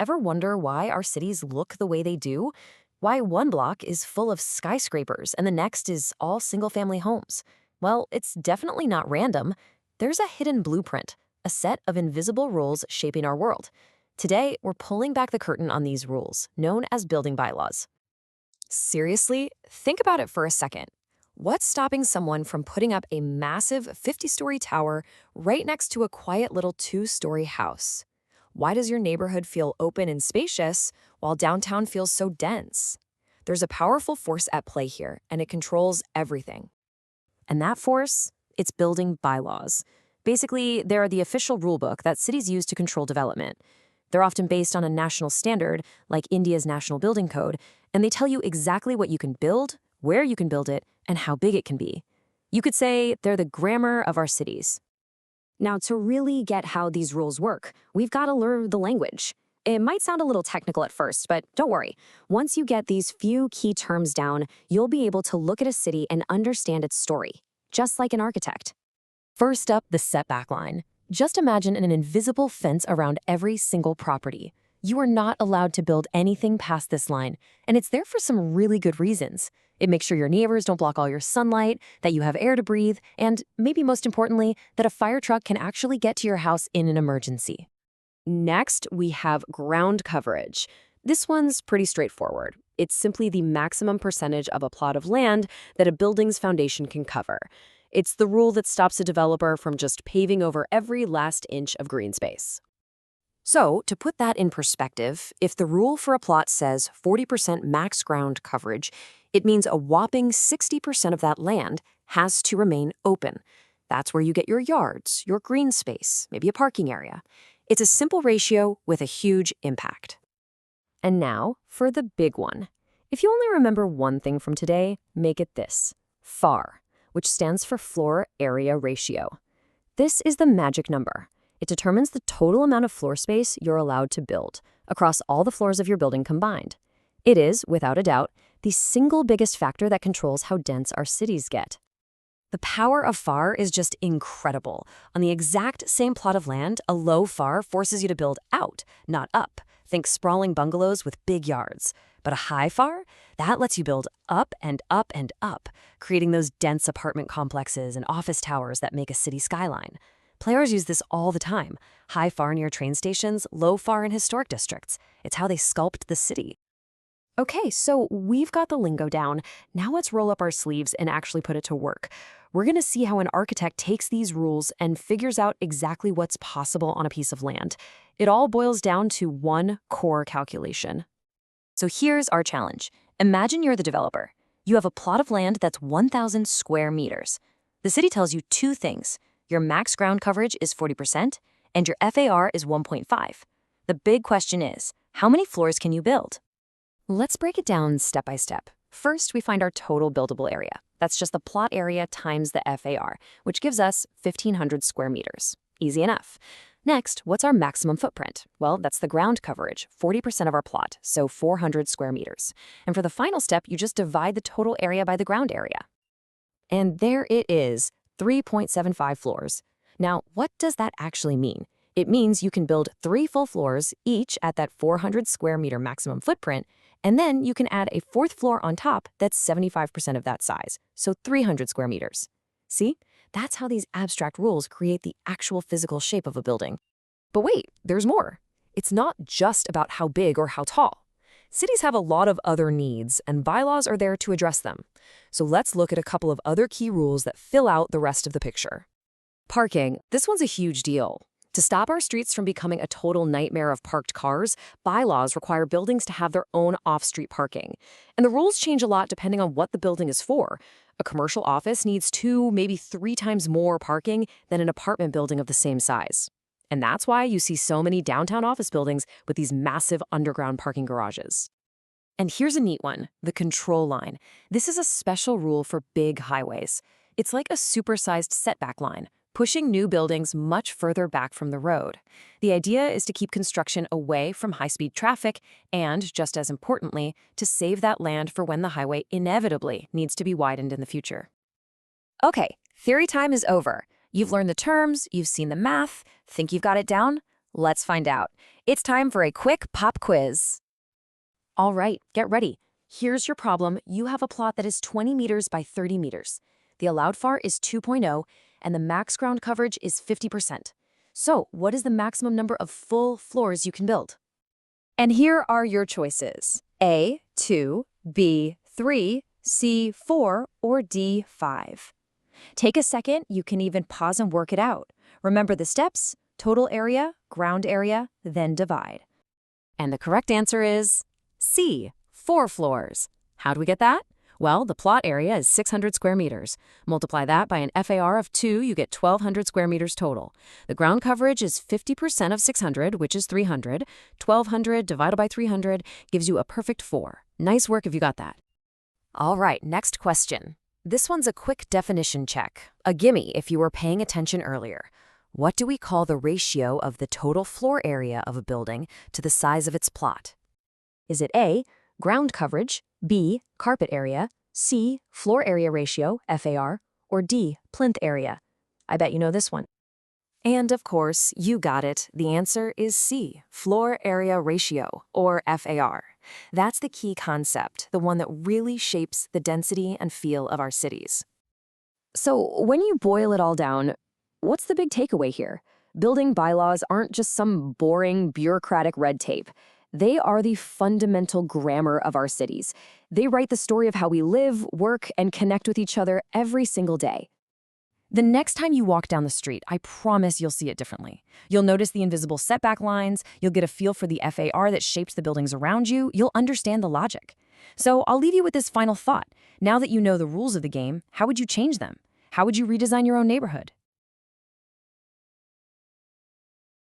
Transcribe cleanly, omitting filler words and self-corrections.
Ever wonder why our cities look the way they do? Why one block is full of skyscrapers and the next is all single-family homes? Well, it's definitely not random. There's a hidden blueprint, a set of invisible rules shaping our world. Today, we're pulling back the curtain on these rules, known as building bylaws. Seriously, think about it for a second. What's stopping someone from putting up a massive 50-story tower right next to a quiet little 2-story house? Why does your neighborhood feel open and spacious while downtown feels so dense? There's a powerful force at play here, and it controls everything. And that force? It's building bylaws. Basically, they're the official rulebook that cities use to control development. They're often based on a national standard, like India's National Building Code, and they tell you exactly what you can build, where you can build it, and how big it can be. You could say they're the grammar of our cities. Now, to really get how these rules work, we've got to learn the language. It might sound a little technical at first, but don't worry. Once you get these few key terms down, you'll be able to look at a city and understand its story, just like an architect. First up, the setback line. Just imagine an invisible fence around every single property. You are not allowed to build anything past this line, and it's there for some really good reasons. It makes sure your neighbors don't block all your sunlight, that you have air to breathe, and maybe most importantly, that a fire truck can actually get to your house in an emergency. Next, we have ground coverage. This one's pretty straightforward. It's simply the maximum percentage of a plot of land that a building's foundation can cover. It's the rule that stops a developer from just paving over every last inch of green space. So, to put that in perspective, if the rule for a plot says 40% max ground coverage, it means a whopping 60% of that land has to remain open. That's where you get your yards, your green space, maybe a parking area. It's a simple ratio with a huge impact. And now, for the big one. If you only remember one thing from today, make it this: FAR, which stands for floor area ratio. This is the magic number. It determines the total amount of floor space you're allowed to build across all the floors of your building combined. It is, without a doubt, the single biggest factor that controls how dense our cities get. The power of FAR is just incredible. On the exact same plot of land, a low FAR forces you to build out, not up. Think sprawling bungalows with big yards. But a high FAR? That lets you build up and up and up, creating those dense apartment complexes and office towers that make a city skyline. Players use this all the time. High FAR near train stations, low FAR in historic districts. It's how they sculpt the city. Okay, so we've got the lingo down. Now let's roll up our sleeves and actually put it to work. We're going to see how an architect takes these rules and figures out exactly what's possible on a piece of land. It all boils down to one core calculation. So here's our challenge. Imagine you're the developer. You have a plot of land that's 1,000 square meters. The city tells you two things. Your max ground coverage is 40%, and your FAR is 1.5. The big question is, how many floors can you build? Let's break it down step by step. First, we find our total buildable area. That's just the plot area times the FAR, which gives us 1,500 square meters. Easy enough. Next, what's our maximum footprint? Well, that's the ground coverage, 40% of our plot, so 400 square meters. And for the final step, you just divide the total area by the ground area. And there it is, 3.75 floors. Now, what does that actually mean? It means you can build 3 full floors, each at that 400 square meter maximum footprint, and then you can add a 4th floor on top that's 75% of that size, so 300 square meters. See? That's how these abstract rules create the actual physical shape of a building. But wait, there's more. It's not just about how big or how tall. Cities have a lot of other needs, and bylaws are there to address them. So let's look at a couple of other key rules that fill out the rest of the picture. Parking. This one's a huge deal. To stop our streets from becoming a total nightmare of parked cars, bylaws require buildings to have their own off-street parking. And the rules change a lot depending on what the building is for. A commercial office needs 2, maybe 3 times more parking than an apartment building of the same size. And that's why you see so many downtown office buildings with these massive underground parking garages. And here's a neat one, the control line. This is a special rule for big highways. It's like a supersized setback line, pushing new buildings much further back from the road. The idea is to keep construction away from high-speed traffic and, just as importantly, to save that land for when the highway inevitably needs to be widened in the future. Okay, theory time is over. You've learned the terms, you've seen the math, think you've got it down? Let's find out. It's time for a quick pop quiz. All right, get ready. Here's your problem. You have a plot that is 20 meters by 30 meters. The allowed FAR is 2.0, and the max ground coverage is 50%. So, what is the maximum number of full floors you can build? And here are your choices. A, 2, B, 3, C, 4, or D, 5. Take a second, you can even pause and work it out. Remember the steps: total area, ground area, then divide. And the correct answer is C, 4 floors. How do we get that? Well, the plot area is 600 square meters. Multiply that by an FAR of 2, you get 1,200 square meters total. The ground coverage is 50% of 600, which is 300. 1,200 divided by 300 gives you a perfect 4. Nice work if you got that. All right, next question. This one's a quick definition check. A gimme if you were paying attention earlier. What do we call the ratio of the total floor area of a building to the size of its plot? Is it A, ground coverage, B, carpet area, C, floor area ratio, FAR, or D, plinth area? I bet you know this one. And of course, you got it. The answer is C, floor area ratio, or FAR. That's the key concept, the one that really shapes the density and feel of our cities. So when you boil it all down, what's the big takeaway here? Building bylaws aren't just some boring bureaucratic red tape. They are the fundamental grammar of our cities. They write the story of how we live, work, and connect with each other every single day. The next time you walk down the street, I promise you'll see it differently. You'll notice the invisible setback lines, you'll get a feel for the FAR that shapes the buildings around you, you'll understand the logic. So I'll leave you with this final thought. Now that you know the rules of the game, how would you change them? How would you redesign your own neighborhood?